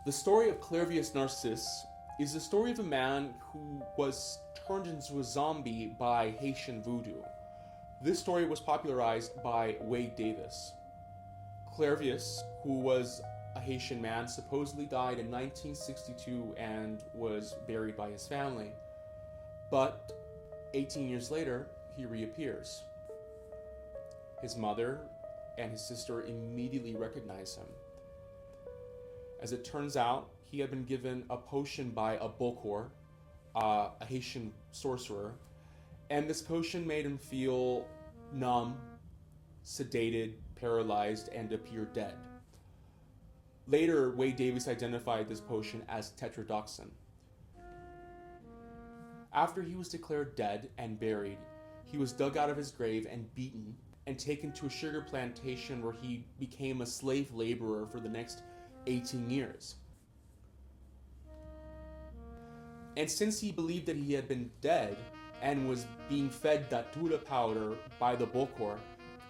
The story of Clairvius Narcisse is the story of a man who was turned into a zombie by Haitian voodoo. This story was popularized by Wade Davis. Clairvius, who was a Haitian man, supposedly died in 1962 and was buried by his family. But 18 years later, he reappears. His mother and his sister immediately recognize him. As it turns out, he had been given a potion by a Bokor, a Haitian sorcerer, and this potion made him feel numb, sedated, paralyzed, and appear dead. Later, Wade Davis identified this potion as tetrodotoxin. After he was declared dead and buried, he was dug out of his grave and beaten and taken to a sugar plantation where he became a slave laborer for the next 18 years. And since he believed that he had been dead and was being fed datura powder by the Bokor,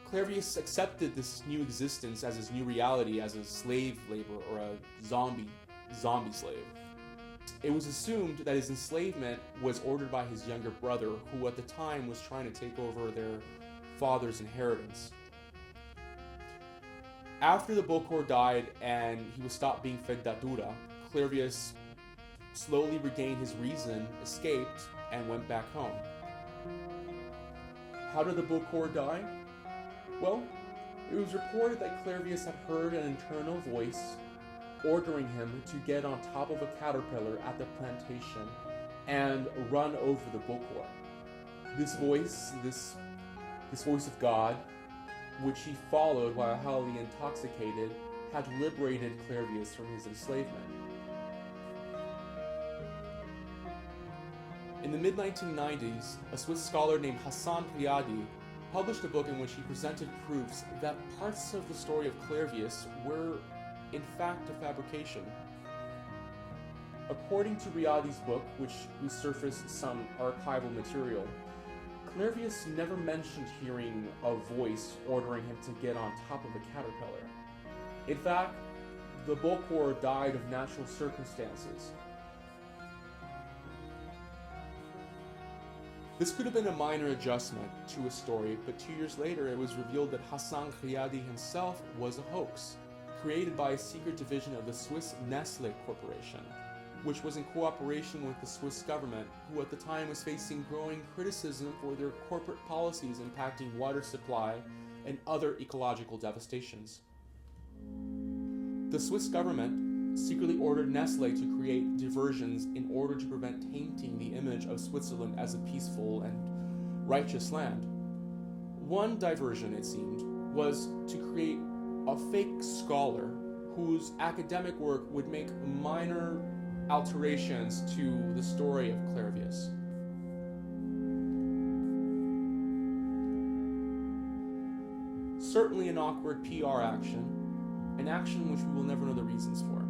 Clairvius accepted this new existence as his new reality as a slave laborer or a zombie slave. It was assumed that his enslavement was ordered by his younger brother, who at the time was trying to take over their father's inheritance. After the Bokor died and he was stopped being fed datura, Clairvius slowly regained his reason, escaped, and went back home. How did the Bokor die? Well, it was reported that Clairvius had heard an internal voice ordering him to get on top of a caterpillar at the plantation and run over the Bokor. This voice of God, which he followed while highly intoxicated, had liberated Clairvius from his enslavement. In the mid-1990s, a Swiss scholar named Hassan Riadi published a book in which he presented proofs that parts of the story of Clairvius were, in fact, a fabrication. According to Riadi's book, which resurfaced some archival material, Clairvius never mentioned hearing a voice ordering him to get on top of a caterpillar. In fact, the Bokor died of natural circumstances. This could have been a minor adjustment to his story, but 2 years later it was revealed that Hassan Riadi himself was a hoax, created by a secret division of the Swiss Nestle Corporation, which was in cooperation with the Swiss government, who at the time was facing growing criticism for their corporate policies impacting water supply and other ecological devastations. The Swiss government secretly ordered Nestle to create diversions in order to prevent tainting the image of Switzerland as a peaceful and righteous land. One diversion, it seemed, was to create a fake scholar whose academic work would make minor alterations to the story of Clairvius. Certainly an awkward PR action, an action which we will never know the reasons for.